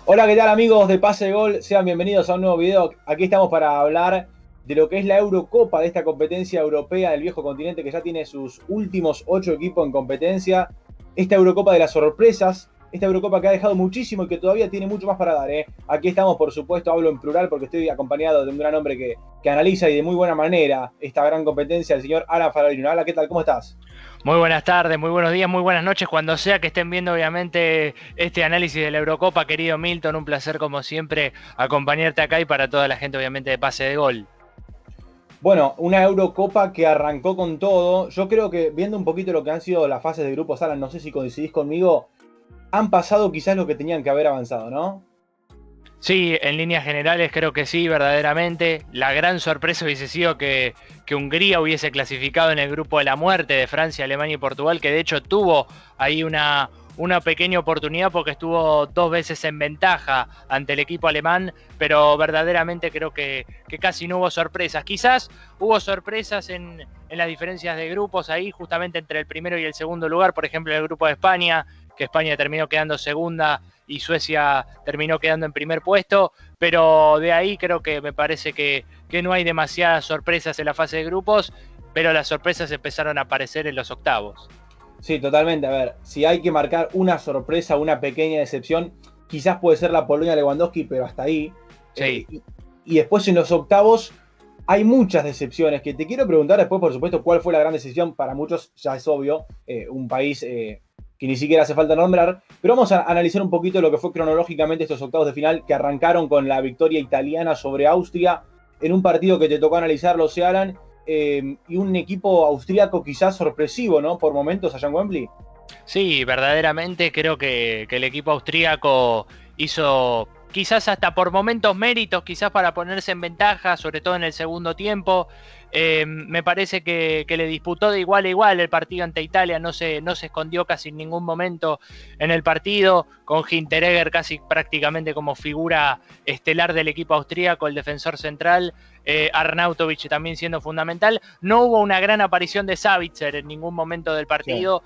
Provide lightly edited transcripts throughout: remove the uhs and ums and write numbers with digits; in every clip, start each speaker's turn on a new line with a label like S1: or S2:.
S1: Hola, ¿qué tal amigos de Pase de Gol? Sean bienvenidos a un nuevo video. Aquí estamos para hablar de lo que es la Eurocopa, de esta competencia europea del viejo continente que ya tiene sus últimos 8 equipos en competencia. Esta Eurocopa de las sorpresas, esta Eurocopa que ha dejado muchísimo y que todavía tiene mucho más para dar. Aquí estamos, por supuesto, hablo en plural porque estoy acompañado de un gran hombre que analiza y de muy buena manera esta gran competencia, el señor Alan Faralino. Hola, ¿qué tal? ¿Cómo estás?
S2: Muy buenas tardes, muy buenos días, muy buenas noches, cuando sea que estén viendo obviamente este análisis de la Eurocopa, querido Milton, un placer como siempre acompañarte acá y para toda la gente obviamente de Pase de Gol.
S1: Bueno, una Eurocopa que arrancó con todo. Yo creo que viendo un poquito lo que han sido las fases de grupos, Alan, no sé si coincidís conmigo, han pasado quizás lo que tenían que haber avanzado, ¿no?
S2: Sí, en líneas generales creo que sí, verdaderamente. La gran sorpresa hubiese sido que Hungría hubiese clasificado en el grupo de la muerte de Francia, Alemania y Portugal, que de hecho tuvo ahí una pequeña oportunidad porque estuvo 2 veces en ventaja ante el equipo alemán, pero verdaderamente creo que casi no hubo sorpresas. Quizás hubo sorpresas en las diferencias de grupos ahí, justamente entre el primero y el segundo lugar, por ejemplo en el grupo de España, que España terminó quedando segunda y Suecia terminó quedando en primer puesto, pero de ahí creo que me parece que no hay demasiadas sorpresas en la fase de grupos, pero las sorpresas empezaron a aparecer en los octavos.
S1: Sí, totalmente. A ver, si hay que marcar una sorpresa, una pequeña decepción, quizás puede ser la Polonia Lewandowski, pero hasta ahí.
S2: Sí.
S1: Y después en los octavos hay muchas decepciones que te quiero preguntar después, por supuesto, cuál fue la gran decepción. Para muchos ya es obvio, un país que ni siquiera hace falta nombrar, pero vamos a analizar un poquito lo que fue cronológicamente estos octavos de final que arrancaron con la victoria italiana sobre Austria en un partido que te tocó analizarlo, Alan, y un equipo austríaco quizás sorpresivo, ¿no? Por momentos allá en Wembley.
S2: Sí, verdaderamente creo que el equipo austríaco hizo quizás hasta por momentos méritos, quizás para ponerse en ventaja, sobre todo en el segundo tiempo. Me parece que le disputó de igual a igual el partido ante Italia, no se escondió casi en ningún momento en el partido, con Hinteregger casi prácticamente como figura estelar del equipo austríaco, el defensor central, Arnautovic también siendo fundamental. No hubo una gran aparición de Savitzer en ningún momento del
S1: Sí.
S2: partido,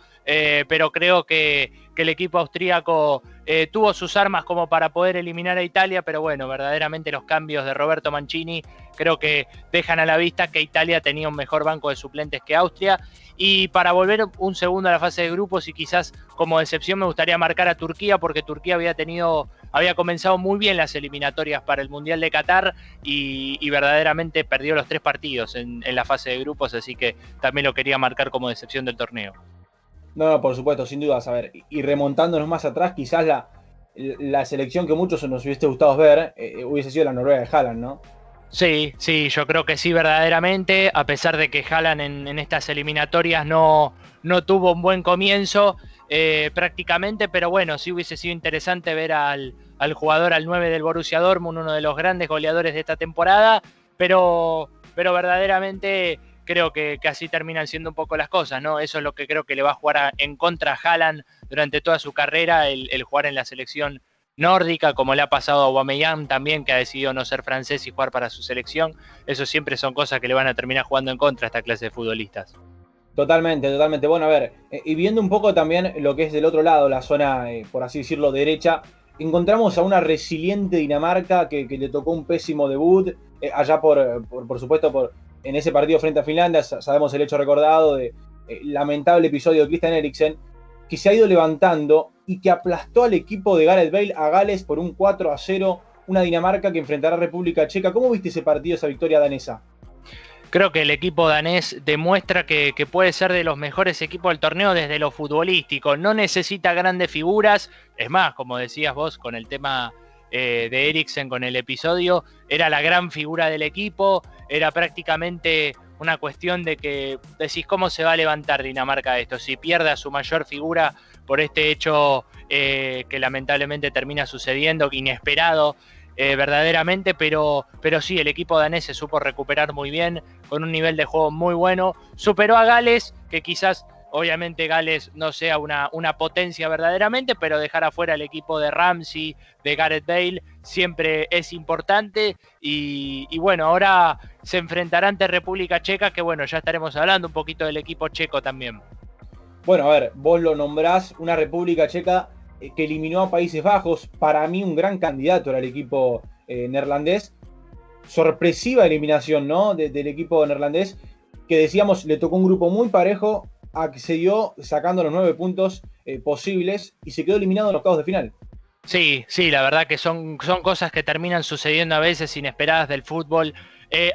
S2: pero creo que el equipo austríaco tuvo sus armas como para poder eliminar a Italia, pero bueno, verdaderamente los cambios de Roberto Mancini creo que dejan a la vista que Italia tenía un mejor banco de suplentes que Austria. Y para volver un segundo a la fase de grupos y quizás como decepción me gustaría marcar a Turquía, porque Turquía había comenzado muy bien las eliminatorias para el Mundial de Qatar y verdaderamente perdió los 3 partidos en la fase de grupos, así que también lo quería marcar como decepción del torneo.
S1: No, no, por supuesto, sin dudas. A ver, y remontándonos más atrás, quizás la selección que muchos nos hubiese gustado ver hubiese sido la Noruega de Haaland, ¿no?
S2: Sí, sí, yo creo que sí, verdaderamente, a pesar de que Haaland en estas eliminatorias no tuvo un buen comienzo prácticamente, pero bueno, sí hubiese sido interesante ver al jugador, al 9 del Borussia Dortmund, uno de los grandes goleadores de esta temporada, pero verdaderamente creo que así terminan siendo un poco las cosas, ¿no? Eso es lo que creo que le va a jugar en contra a Haaland durante toda su carrera, el jugar en la selección nórdica, como le ha pasado a Aubameyang también, que ha decidido no ser francés y jugar para su selección. Eso siempre son cosas que le van a terminar jugando en contra a esta clase de futbolistas.
S1: Totalmente, totalmente. Bueno, a ver, y viendo un poco también lo que es del otro lado, la zona, por así decirlo, derecha, encontramos a una resiliente Dinamarca que le tocó un pésimo debut, allá por supuesto, en ese partido frente a Finlandia, sabemos el hecho recordado de lamentable episodio de Christian Eriksen, que se ha ido levantando y que aplastó al equipo de Gareth Bale a Gales por un 4-0, una Dinamarca que enfrentará a República Checa. ¿Cómo viste ese partido, esa victoria danesa?
S2: Creo que el equipo danés demuestra que puede ser de los mejores equipos del torneo desde lo futbolístico. No necesita grandes figuras. Es más, como decías vos con el tema de Eriksen, con el episodio, era la gran figura del equipo. Era prácticamente una cuestión de que decís cómo se va a levantar Dinamarca de esto. Si pierde a su mayor figura por este hecho que lamentablemente termina sucediendo, inesperado. Verdaderamente, pero sí, el equipo danés se supo recuperar muy bien, con un nivel de juego muy bueno, superó a Gales, que quizás obviamente Gales no sea una potencia verdaderamente, pero dejar afuera el equipo de Ramsey, de Gareth Bale, siempre es importante, y bueno, ahora se enfrentará ante República Checa, que bueno, ya estaremos hablando un poquito del equipo checo también.
S1: Bueno, a ver, vos lo nombrás, una República Checa que eliminó a Países Bajos. Para mí un gran candidato era el equipo neerlandés. Sorpresiva eliminación, ¿no? Del equipo neerlandés, que decíamos le tocó un grupo muy parejo, accedió sacando los 9 puntos posibles y se quedó eliminado en los octavos de final.
S2: Sí, sí, la verdad que son cosas que terminan sucediendo a veces inesperadas del fútbol.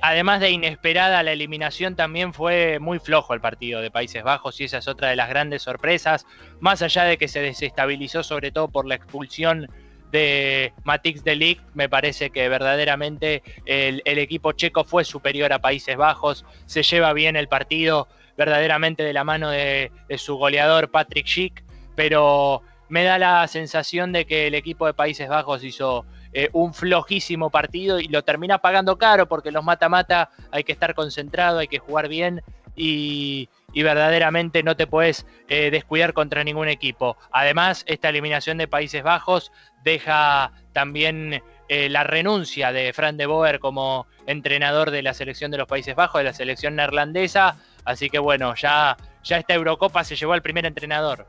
S2: Además de inesperada, la eliminación también fue muy flojo el partido de Países Bajos y esa es otra de las grandes sorpresas, más allá de que se desestabilizó sobre todo por la expulsión de Matthijs de Ligt. Me parece que verdaderamente el equipo checo fue superior a Países Bajos, se lleva bien el partido verdaderamente de la mano de su goleador Patrick Schick, pero me da la sensación de que el equipo de Países Bajos hizo un flojísimo partido y lo termina pagando caro porque los mata-mata hay que estar concentrado, hay que jugar bien y verdaderamente no te puedes descuidar contra ningún equipo. Además, esta eliminación de Países Bajos deja también la renuncia de Frank de Boer como entrenador de la selección de los Países Bajos, de la selección neerlandesa, así que bueno, ya esta Eurocopa se llevó al primer entrenador.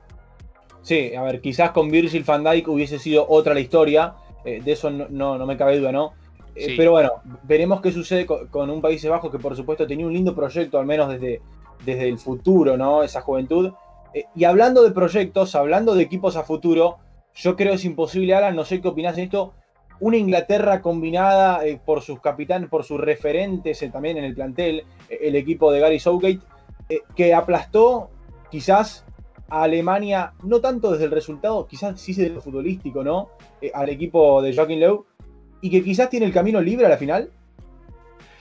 S1: Sí, a ver, quizás con Virgil van Dijk hubiese sido otra la historia, de eso no me cabe duda, ¿no?
S2: Sí.
S1: Pero bueno, veremos qué sucede con un Países Bajos que por supuesto tenía un lindo proyecto, al menos desde el futuro, ¿no? Esa juventud. Y hablando de proyectos, hablando de equipos a futuro, yo creo que es imposible, Alan, no sé qué opinás de esto, una Inglaterra combinada por sus capitanes, por sus referentes también en el plantel, el equipo de Gary Southgate, que aplastó quizás a Alemania, no tanto desde el resultado, quizás sí desde lo futbolístico, ¿no? Al equipo de Joachim Löw, y que quizás tiene el camino libre a la final.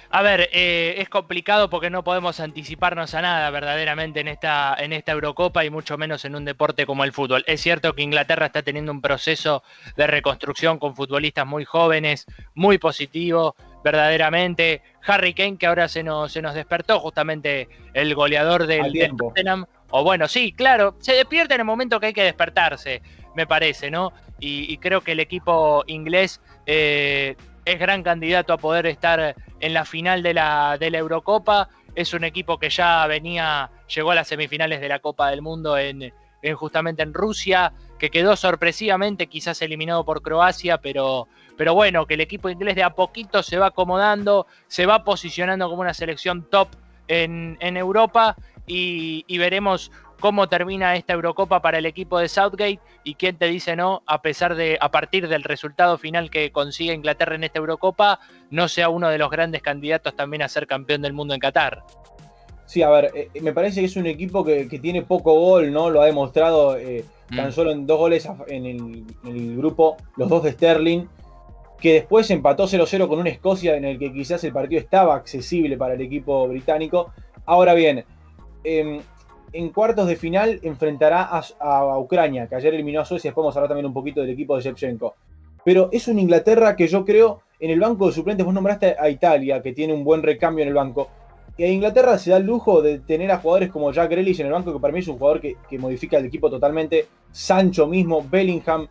S2: A ver, es complicado porque no podemos anticiparnos a nada verdaderamente en esta Eurocopa y mucho menos en un deporte como el fútbol. Es cierto que Inglaterra está teniendo un proceso de reconstrucción con futbolistas muy jóvenes, muy positivo, verdaderamente. Harry Kane, que ahora se nos despertó, justamente el goleador del Tottenham. O bueno, sí, claro, se despierta en el momento que hay que despertarse, me parece, ¿no? Y creo que el equipo inglés es gran candidato a poder estar en la final de la Eurocopa. Es un equipo que ya llegó a las semifinales de la Copa del Mundo justamente en Rusia, que quedó sorpresivamente quizás eliminado por Croacia, pero bueno, que el equipo inglés de a poquito se va acomodando, se va posicionando como una selección top en Europa y veremos cómo termina esta Eurocopa para el equipo de Southgate y quién te dice no, a partir del resultado final que consiga Inglaterra en esta Eurocopa, no sea uno de los grandes candidatos también a ser campeón del mundo en Qatar.
S1: Sí, a ver, me parece que es un equipo que tiene poco gol, ¿no? Lo ha demostrado tan solo en 2 goles en el grupo, los 2 de Sterling, que después empató 0-0 con una Escocia en el que quizás el partido estaba accesible para el equipo británico. Ahora bien, en cuartos de final enfrentará a Ucrania, que ayer eliminó a Suecia. Después vamos a hablar también un poquito del equipo de Shevchenko. Pero es una Inglaterra que yo creo, en el banco de suplentes, vos nombraste a Italia, que tiene un buen recambio en el banco. Y a Inglaterra se da el lujo de tener a jugadores como Jack Grealish en el banco, que para mí es un jugador que modifica el equipo totalmente. Sancho mismo, Bellingham.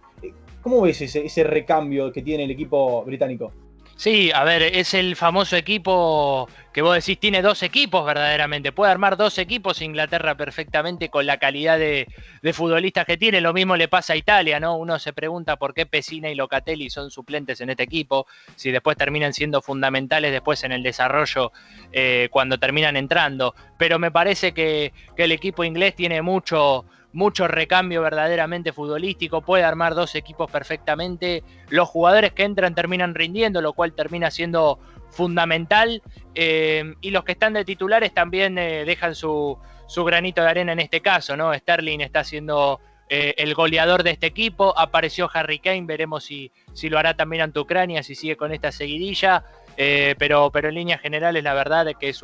S1: ¿Cómo ves ese recambio que tiene el equipo británico?
S2: Sí, a ver, es el famoso equipo que vos decís, tiene 2 equipos verdaderamente, puede armar 2 equipos Inglaterra perfectamente con la calidad de futbolistas que tiene. Lo mismo le pasa a Italia, ¿no? Uno se pregunta por qué Pessina y Locatelli son suplentes en este equipo, si después terminan siendo fundamentales después en el desarrollo cuando terminan entrando, pero me parece que el equipo inglés tiene mucho recambio verdaderamente futbolístico, puede armar 2 equipos perfectamente, los jugadores que entran terminan rindiendo, lo cual termina siendo fundamental, y los que están de titulares también dejan su granito de arena en este caso, ¿no? Sterling está siendo el goleador de este equipo, apareció Harry Kane, veremos si lo hará también ante Ucrania, si sigue con esta seguidilla, pero en líneas generales la verdad es que es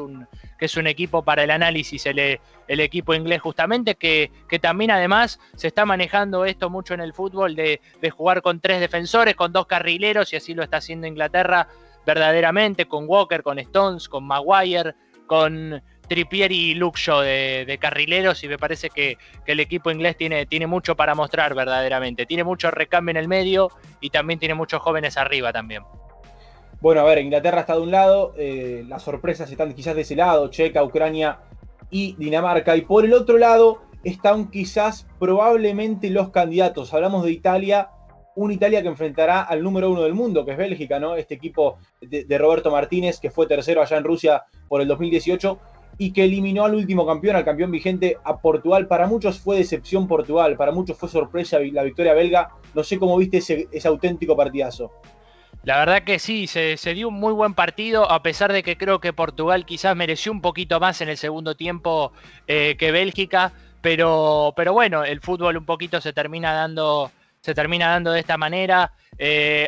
S2: un equipo para el análisis, el equipo inglés justamente, que también además se está manejando esto mucho en el fútbol de jugar con 3 defensores, con 2 carrileros, y así lo está haciendo Inglaterra verdaderamente, con Walker, con Stones, con Maguire, con Trippier y Luke Shaw de carrileros, y me parece que el equipo inglés tiene mucho para mostrar verdaderamente, tiene mucho recambio en el medio y también tiene muchos jóvenes arriba también.
S1: Bueno, a ver, Inglaterra está de un lado, las sorpresas están quizás de ese lado, Checa, Ucrania y Dinamarca. Y por el otro lado, están quizás probablemente los candidatos. Hablamos de Italia, una Italia que enfrentará al número 1 del mundo, que es Bélgica, ¿no? Este equipo de Roberto Martínez, que fue tercero allá en Rusia por el 2018 y que eliminó al último campeón, al campeón vigente, a Portugal. Para muchos fue decepción Portugal, para muchos fue sorpresa la victoria belga. No sé cómo viste ese auténtico partidazo.
S2: La verdad que sí, se dio un muy buen partido, a pesar de que creo que Portugal quizás mereció un poquito más en el segundo tiempo que Bélgica, pero bueno, el fútbol un poquito se termina dando de esta manera.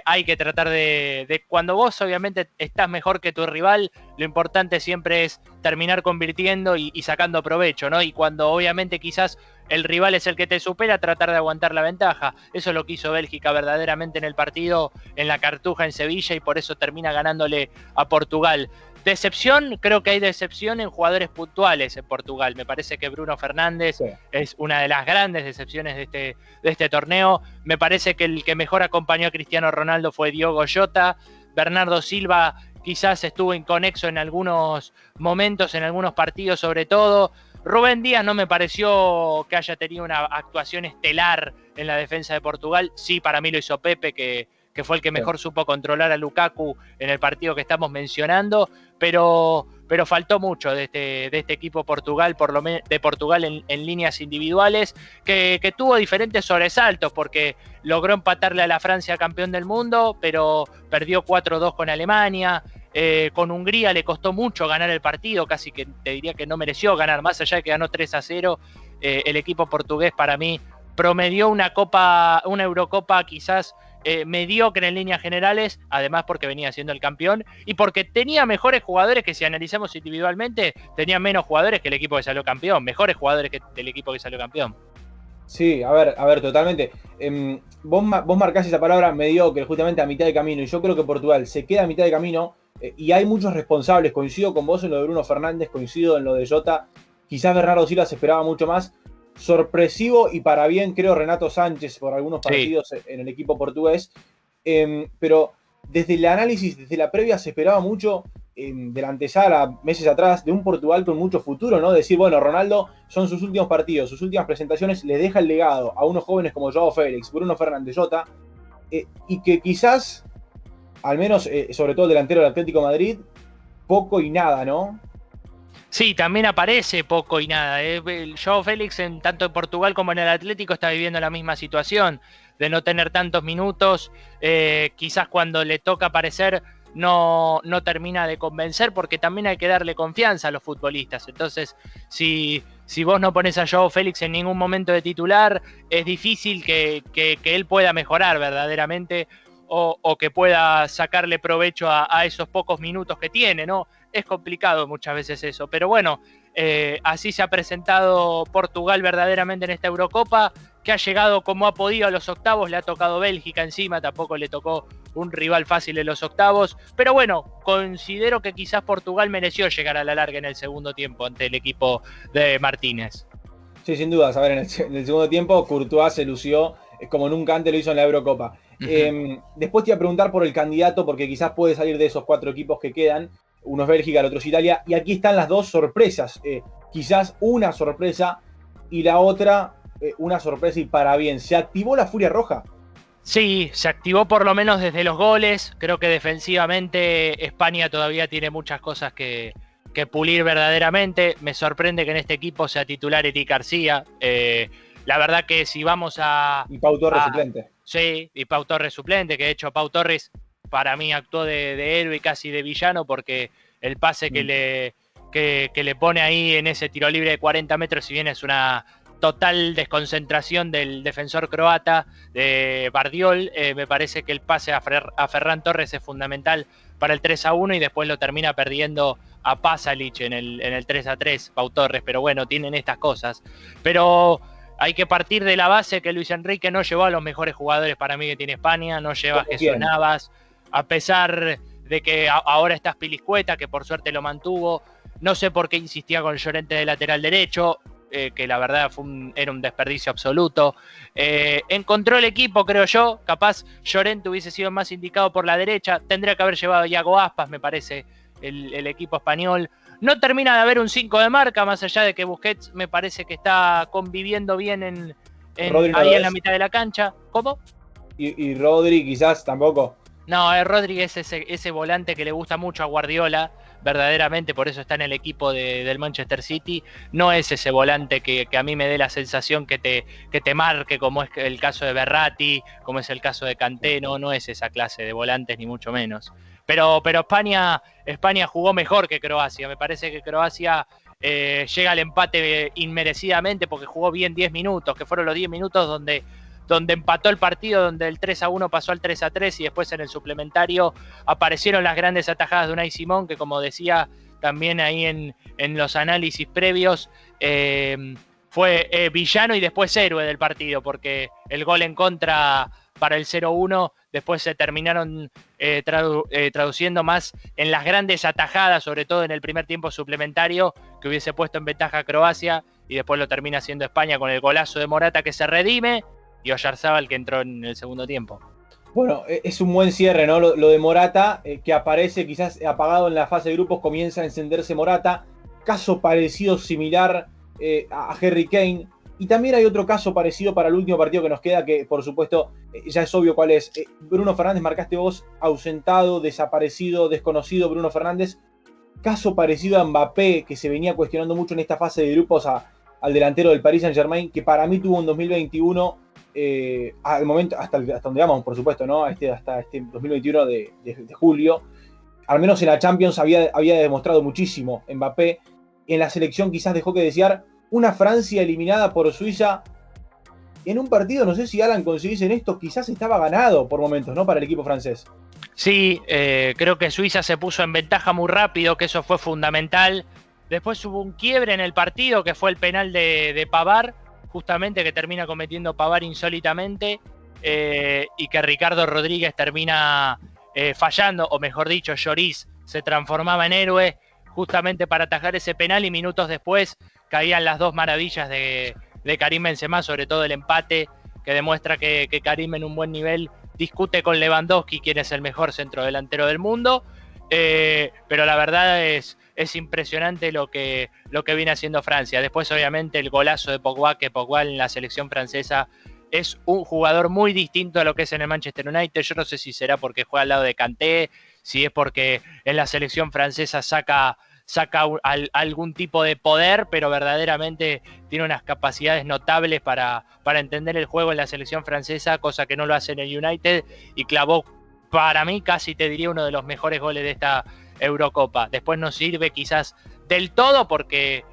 S2: Hay que tratar de cuando vos obviamente estás mejor que tu rival, lo importante siempre es terminar convirtiendo y sacando provecho, ¿no? Y cuando obviamente quizás el rival es el que te supera, tratar de aguantar la ventaja. Eso es lo que hizo Bélgica verdaderamente en el partido, en la Cartuja, en Sevilla, y por eso termina ganándole a Portugal. Decepción, creo que hay decepción en jugadores puntuales en Portugal. Me parece que Bruno Fernández es una de las grandes decepciones de este torneo. Me parece que el que mejor acompañó a Cristiano Ronaldo fue Diogo Jota. Bernardo Silva quizás estuvo inconexo en algunos momentos, en algunos partidos sobre todo. Rubén Díaz no me pareció que haya tenido una actuación estelar en la defensa de Portugal. Sí, para mí lo hizo Pepe, que fue el que mejor supo controlar a Lukaku en el partido que estamos mencionando, pero faltó mucho de este equipo Portugal, de Portugal en líneas individuales, que tuvo diferentes sobresaltos, porque logró empatarle a la Francia campeón del mundo, pero perdió 4-2 con Alemania. Con Hungría le costó mucho ganar el partido, casi que te diría que no mereció ganar, más allá de que ganó 3-0. El equipo portugués para mí promedió una Eurocopa quizás mediocre en líneas generales, además porque venía siendo el campeón y porque tenía mejores jugadores que, si analizamos individualmente, tenía menos jugadores que el equipo que salió campeón, mejores jugadores que el equipo que salió campeón.
S1: Sí, a ver, totalmente. Vos marcás esa palabra mediocre justamente a mitad de camino, y yo creo que Portugal se queda a mitad de camino, y hay muchos responsables. Coincido con vos en lo de Bruno Fernández, coincido en lo de Jota. Quizás Bernardo Silva se esperaba mucho más. Sorpresivo y para bien, creo, Renato Sánchez por algunos partidos en el equipo portugués. Pero desde el análisis, desde la previa, se esperaba mucho de la antesala, meses atrás, de un Portugal con mucho futuro, ¿no? Decir, bueno, Ronaldo son sus últimos partidos, sus últimas presentaciones, le deja el legado a unos jóvenes como Joao Félix, Bruno Fernández, Jota, y que quizás, al menos, sobre todo el delantero del Atlético de Madrid, poco y nada, ¿no?
S2: Sí, también aparece poco y nada. Joao Félix, tanto en Portugal como en el Atlético, está viviendo la misma situación de no tener tantos minutos. Quizás cuando le toca aparecer no termina de convencer, porque también hay que darle confianza a los futbolistas. Entonces, si vos no pones a Joao Félix en ningún momento de titular, es difícil que él pueda mejorar verdaderamente, o que pueda sacarle provecho a esos pocos minutos que tiene, ¿no? Es complicado muchas veces eso, pero bueno, así se ha presentado Portugal verdaderamente en esta Eurocopa, que ha llegado como ha podido a los octavos. Le ha tocado Bélgica encima, tampoco le tocó un rival fácil en los octavos, pero bueno, considero que quizás Portugal mereció llegar a la larga en el segundo tiempo ante el equipo de Martínez.
S1: Sí, sin dudas. A ver, en el segundo tiempo Courtois se lució como nunca antes lo hizo en la Eurocopa. Después te iba a preguntar por el candidato, porque quizás puede salir de esos 4 equipos que quedan. Uno es Bélgica, el otro es Italia, y aquí están las dos sorpresas. Quizás una sorpresa y la otra una sorpresa y para bien. ¿Se activó la Furia Roja?
S2: Sí, se activó por lo menos desde los goles. Creo que defensivamente España todavía tiene muchas cosas que pulir verdaderamente. Me sorprende que en este equipo sea titular Eric García. La verdad que si vamos a...
S1: Y Pau Torres suplente.
S2: Sí, y Pau Torres suplente, que de hecho Pau Torres para mí actuó de héroe y casi de villano, porque el pase que le pone ahí en ese tiro libre de 40 metros, si bien es una total desconcentración del defensor croata, de Bardiol, me parece que el pase a Ferran Torres es fundamental para el 3-1, y después lo termina perdiendo a Pasalic en el 3-3, Pau Torres. Pero bueno, tienen estas cosas. Pero hay que partir de la base que Luis Enrique no llevó a los mejores jugadores para mí que tiene España, no lleva a Jesús Navas, a pesar de que ahora está Spilicueta, que por suerte lo mantuvo. No sé por qué insistía con Llorente de lateral derecho, que la verdad era un desperdicio absoluto. Encontró el equipo, creo yo. Capaz Llorente hubiese sido más indicado por la derecha. Tendría que haber llevado a Iago Aspas, me parece, el equipo español. No termina de haber un 5 de marca, más allá de que Busquets me parece que está conviviendo bien ahí en la mitad de la cancha. ¿Cómo?
S1: Y Rodri quizás tampoco.
S2: No, Rodri es ese volante que le gusta mucho a Guardiola, verdaderamente, por eso está en el equipo del Manchester City. No es ese volante que a mí me dé la sensación que te marque, como es el caso de Verratti, como es el caso de Kanté. No es esa clase de volantes, ni mucho menos. Pero España jugó mejor que Croacia. Me parece que Croacia llega al empate inmerecidamente porque jugó bien 10 minutos, que fueron los 10 minutos donde empató el partido, donde el 3-1 pasó al 3-3 y después en el suplementario aparecieron las grandes atajadas de Unai Simón, que como decía también ahí en los análisis previos, fue villano y después héroe del partido, porque el gol en contra para el 0-1 después se terminaron traduciendo más en las grandes atajadas, sobre todo en el primer tiempo suplementario, que hubiese puesto en ventaja a Croacia, y después lo termina haciendo España con el golazo de Morata que se redime, y Oyarzábal que entró en el segundo tiempo.
S1: Bueno, es un buen cierre, ¿no? Lo de Morata, que aparece quizás apagado en la fase de grupos, comienza a encenderse Morata. Caso parecido, similar a Harry Kane. Y también hay otro caso parecido para el último partido que nos queda, que por supuesto ya es obvio cuál es. Bruno Fernández, marcaste vos, ausentado, desaparecido, desconocido Bruno Fernández. Caso parecido a Mbappé, que se venía cuestionando mucho en esta fase de grupos al delantero del Paris Saint-Germain, que para mí tuvo un 2021... al momento, hasta donde vamos, por supuesto, ¿no? Hasta este 2021 de julio, al menos en la Champions había demostrado muchísimo Mbappé. En la selección quizás dejó que desear. Una Francia eliminada por Suiza en un partido, no sé si Alan coincidís en esto, quizás estaba ganado por momentos, ¿no? Para el equipo francés.
S2: Sí, creo que Suiza se puso en ventaja muy rápido, que eso fue fundamental. Después hubo un quiebre en el partido, que fue el penal de Pavard, justamente, que termina cometiendo Pavard insólitamente, y que Ricardo Rodríguez termina fallando, o mejor dicho, Lloris se transformaba en héroe justamente para atajar ese penal, y minutos después caían las dos maravillas de Karim Benzema, sobre todo el empate, que demuestra que Karim en un buen nivel discute con Lewandowski quién es el mejor centrodelantero del mundo, pero la verdad es impresionante lo que viene haciendo Francia. Después obviamente el golazo de Pogba, que Pogba en la selección francesa es un jugador muy distinto a lo que es en el Manchester United. Yo no sé si será porque juega al lado de Kanté, si es porque en la selección francesa saca algún tipo de poder, pero verdaderamente tiene unas capacidades notables para entender el juego en la selección francesa, cosa que no lo hace en el United, y clavó, para mí, casi te diría uno de los mejores goles de esta Eurocopa. Después no sirve quizás del todo porque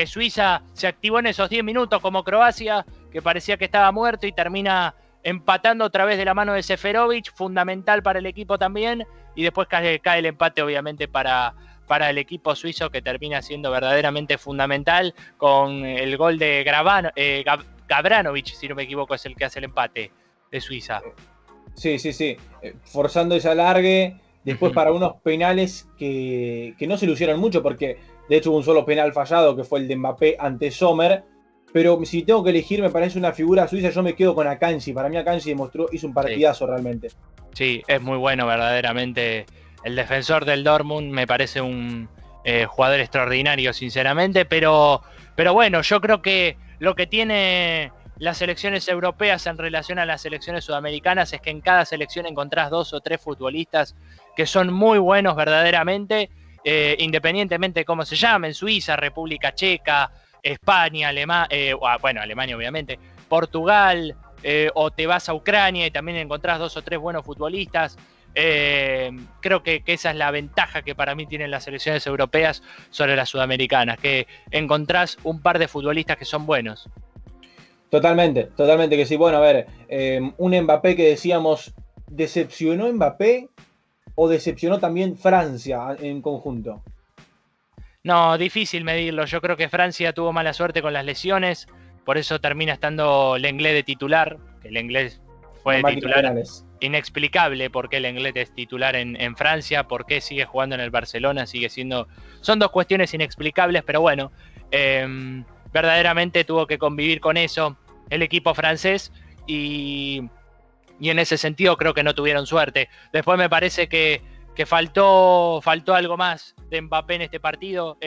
S2: Suiza se activó en esos 10 minutos como Croacia, que parecía que estaba muerto, y termina empatando otra vez de la mano de Seferovic, fundamental para el equipo también, y después cae el empate obviamente para el equipo suizo, que termina siendo verdaderamente fundamental con el gol de Gavranovic, si no me equivoco, es el que hace el empate de Suiza.
S1: Sí. Forzando ese alargue, después para unos penales que no se lucieron mucho, porque de hecho hubo un solo penal fallado, que fue el de Mbappé ante Sommer. Pero si tengo que elegir, me parece una figura suiza, yo me quedo con Akanji. Para mí Akanji hizo un partidazo realmente.
S2: Sí, es muy bueno verdaderamente. El defensor del Dortmund me parece un jugador extraordinario, sinceramente, pero bueno, yo creo que lo que tiene las selecciones europeas en relación a las selecciones sudamericanas es que en cada selección encontrás 2 o 3 futbolistas que son muy buenos verdaderamente, independientemente de cómo se llamen: Suiza, República Checa, España, Alemania obviamente, Portugal, o te vas a Ucrania y también encontrás 2 o 3 buenos futbolistas. Creo que esa es la ventaja que para mí tienen las selecciones europeas sobre las sudamericanas, que encontrás un par de futbolistas que son buenos.
S1: Totalmente que sí. Bueno, a ver, un Mbappé que decíamos, ¿decepcionó Mbappé o decepcionó también Francia en conjunto?
S2: No, difícil medirlo. Yo creo que Francia tuvo mala suerte con las lesiones, por eso termina estando Lenglet de titular, que el inglés fue titular. Inexplicable por qué el Lenglet es titular en Francia, por qué sigue jugando en el Barcelona, sigue siendo... Son dos cuestiones inexplicables, pero bueno, verdaderamente tuvo que convivir con eso el equipo francés, y en ese sentido creo que no tuvieron suerte. Después me parece que que faltó algo más de Mbappé en este partido y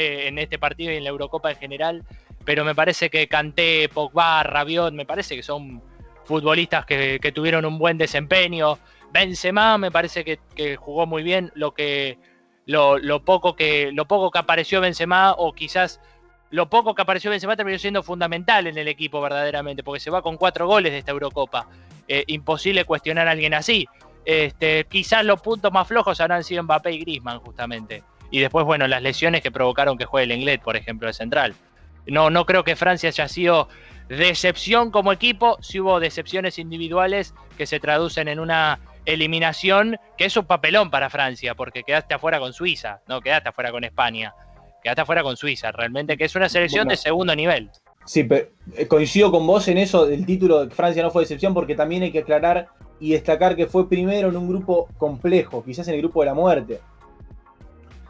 S2: en la Eurocopa en general, pero me parece que Kanté, Pogba, Rabiot, me parece que son futbolistas que tuvieron un buen desempeño. Benzema me parece que jugó muy bien, lo poco que apareció Benzema, o quizás lo poco que apareció Benzema terminó siendo fundamental en el equipo verdaderamente, porque se va con 4 goles de esta Eurocopa. Imposible cuestionar a alguien así. Quizás los puntos más flojos habrán sido Mbappé y Griezmann, justamente. Y después, bueno, las lesiones que provocaron que juegue el Lenglet, por ejemplo, de central. No creo que Francia haya sido decepción como equipo. Sí hubo decepciones individuales que se traducen en una eliminación, que es un papelón para Francia, porque quedaste afuera con Suiza, no quedaste afuera con España, quedaste afuera con Suiza, realmente que es una selección de segundo nivel.
S1: Sí, pero coincido con vos en eso del título de Francia no fue decepción, porque también hay que aclarar y destacar que fue primero en un grupo complejo, quizás en el grupo de la muerte.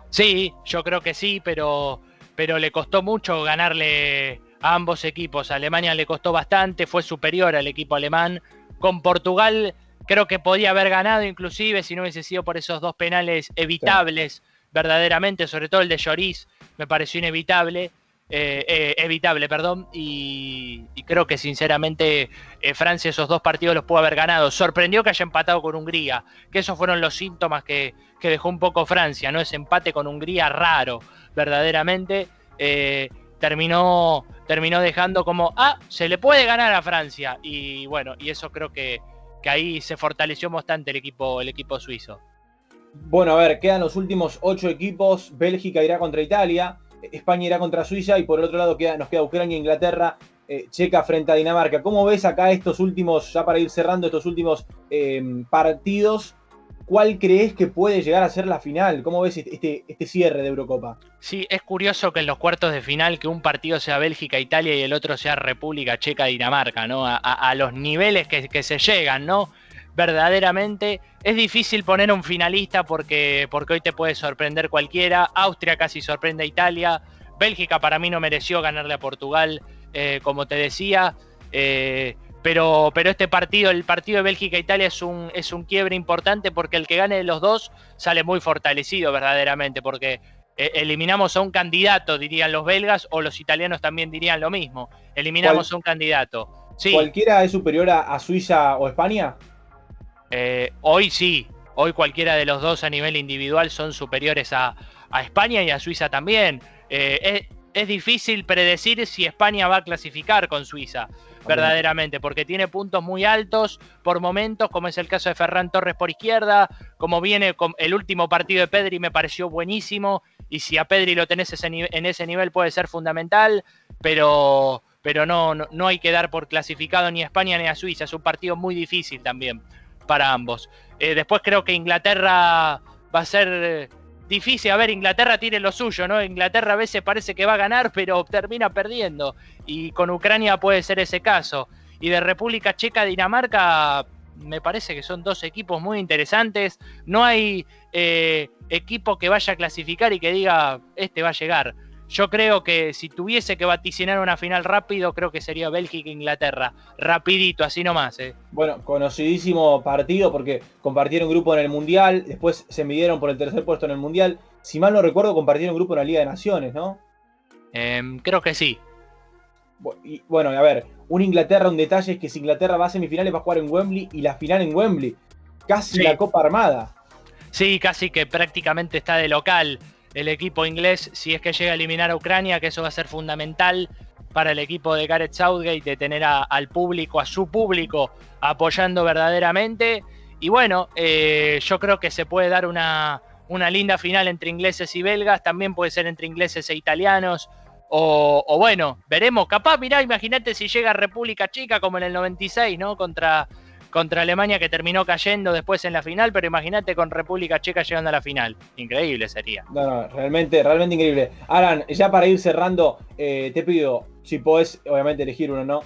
S2: Sí, yo creo que sí, pero le costó mucho ganarle a ambos equipos. A Alemania le costó bastante, fue superior al equipo alemán. Con Portugal creo que podía haber ganado, inclusive si no hubiese sido por esos 2 penales evitables, sí, verdaderamente, sobre todo el de Lloris, me pareció evitable, y creo que sinceramente Francia esos 2 partidos los pudo haber ganado. Sorprendió que haya empatado con Hungría, que esos fueron los síntomas que dejó un poco Francia, ¿no? Ese empate con Hungría raro, verdaderamente, terminó dejando como, se le puede ganar a Francia, y bueno, y eso creo que ahí se fortaleció bastante el equipo suizo.
S1: Bueno, a ver, quedan los últimos 8 equipos. Bélgica irá contra Italia, España irá contra Suiza, y por el otro lado nos queda Ucrania, Inglaterra, Checa frente a Dinamarca. ¿Cómo ves acá estos últimos, ya para ir cerrando estos últimos partidos? ¿Cuál crees que puede llegar a ser la final? ¿Cómo ves este cierre de Eurocopa?
S2: Sí, es curioso que en los cuartos de final que un partido sea Bélgica-Italia y el otro sea República Checa-Dinamarca, ¿no? A los niveles que se llegan, ¿no? Verdaderamente es difícil poner un finalista porque hoy te puede sorprender cualquiera. Austria casi sorprende a Italia. Bélgica para mí no mereció ganarle a Portugal, como te decía. Pero este partido, el partido de Bélgica-Italia es un quiebre importante, porque el que gane de los dos sale muy fortalecido verdaderamente, porque eliminamos a un candidato, dirían los belgas, o los italianos también dirían lo mismo. Eliminamos a un candidato. Sí.
S1: ¿Cualquiera es superior a Suiza o España?
S2: Hoy sí, hoy cualquiera de los dos a nivel individual son superiores a España y a Suiza también. Es difícil predecir si España va a clasificar con Suiza, verdaderamente, porque tiene puntos muy altos por momentos, como es el caso de Ferran Torres por izquierda, como viene con el último partido de Pedri, me pareció buenísimo, y si a Pedri lo tenés en ese nivel puede ser fundamental, pero no hay que dar por clasificado ni a España ni a Suiza. Es un partido muy difícil también para ambos. Después creo que Inglaterra va a ser difícil. A ver, Inglaterra tiene lo suyo, ¿no? Inglaterra a veces parece que va a ganar, pero termina perdiendo, y con Ucrania puede ser ese caso. Y de República Checa, Dinamarca, me parece que son 2 equipos muy interesantes. No hay equipo que vaya a clasificar y que diga, este va a llegar. Yo creo que si tuviese que vaticinar una final rápido, creo que sería Bélgica-Inglaterra. Rapidito, así nomás.
S1: Bueno, conocidísimo partido porque compartieron grupo en el Mundial, después se midieron por el 3er puesto en el Mundial. Si mal no recuerdo, compartieron grupo en la Liga de Naciones, ¿no?
S2: Creo que sí.
S1: Y bueno, a ver, un Inglaterra, un detalle es que si Inglaterra va a semifinales va a jugar en Wembley, y la final en Wembley. Casi sí, la Copa Armada.
S2: Sí, casi que prácticamente está de local el equipo inglés, si es que llega a eliminar a Ucrania, que eso va a ser fundamental para el equipo de Gareth Southgate, de tener al público, a su público, apoyando verdaderamente. Y bueno, yo creo que se puede dar una linda final entre ingleses y belgas, también puede ser entre ingleses e italianos, o bueno, veremos, capaz, mirá, imagínate si llega República Checa como en el 96, ¿no? Contra Alemania, que terminó cayendo después en la final, pero imagínate con República Checa llegando a la final. Increíble sería.
S1: No, realmente increíble. Alan, ya para ir cerrando, te pido, si podés, obviamente, elegir uno, ¿no?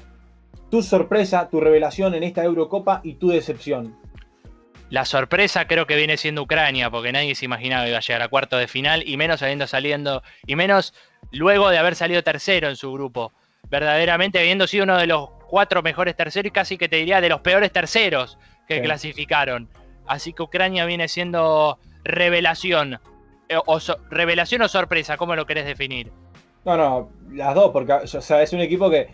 S1: Tu sorpresa, tu revelación en esta Eurocopa y tu decepción.
S2: La sorpresa creo que viene siendo Ucrania, porque nadie se imaginaba que iba a llegar a cuartos de final, y menos y menos luego de haber salido tercero en su grupo. Verdaderamente habiendo sido uno de los 4 mejores terceros, y casi que te diría de los peores terceros que clasificaron. así que Ucrania viene siendo revelación. Revelación o sorpresa, ¿cómo lo querés definir?
S1: No, las dos, porque o sea, es un equipo que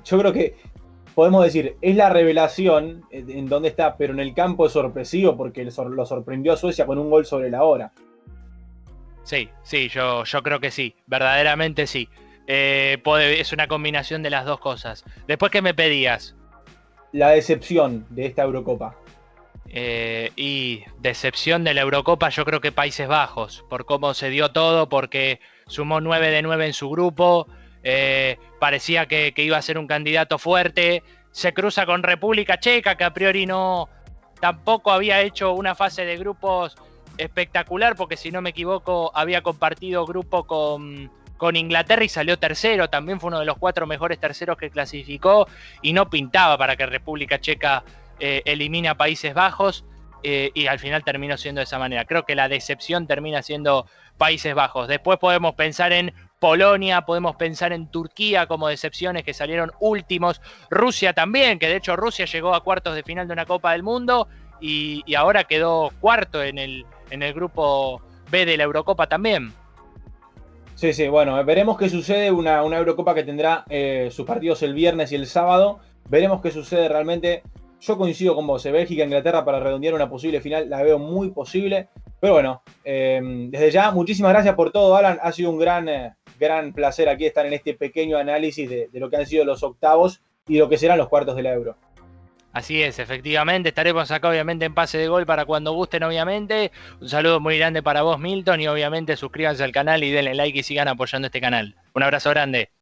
S1: yo creo que podemos decir, es la revelación en dónde está, pero en el campo es sorpresivo porque lo sorprendió a Suecia con un gol sobre la hora.
S2: Sí, yo creo que sí, verdaderamente sí. Es una combinación de las dos cosas. Después, ¿qué me pedías?
S1: La decepción de esta Eurocopa.
S2: Y decepción de la Eurocopa, yo creo que Países Bajos, por cómo se dio todo, porque sumó 9 de 9 en su grupo, parecía que iba a ser un candidato fuerte, se cruza con República Checa, que a priori no, tampoco había hecho una fase de grupos espectacular, porque si no me equivoco había compartido grupo con Inglaterra y salió tercero, también fue uno de los 4 mejores terceros que clasificó y no pintaba para que República Checa elimine a Países Bajos, y al final terminó siendo de esa manera. Creo que la decepción termina siendo Países Bajos. Después podemos pensar en Polonia, podemos pensar en Turquía como decepciones que salieron últimos, Rusia también, que de hecho Rusia llegó a cuartos de final de una Copa del Mundo y ahora quedó cuarto en el grupo B de la Eurocopa también.
S1: Sí, bueno, veremos qué sucede, una Eurocopa que tendrá sus partidos el viernes y el sábado, veremos qué sucede realmente. Yo coincido con vos, Bélgica, Inglaterra para redondear una posible final la veo muy posible, pero bueno, desde ya, muchísimas gracias por todo, Alan, ha sido un gran placer aquí estar en este pequeño análisis de lo que han sido los octavos y lo que serán los cuartos de la Euro.
S2: Así es, efectivamente, estaremos acá obviamente en Pase de Gol para cuando gusten obviamente. Un saludo muy grande para vos, Milton, y obviamente suscríbanse al canal y denle like y sigan apoyando este canal. Un abrazo grande.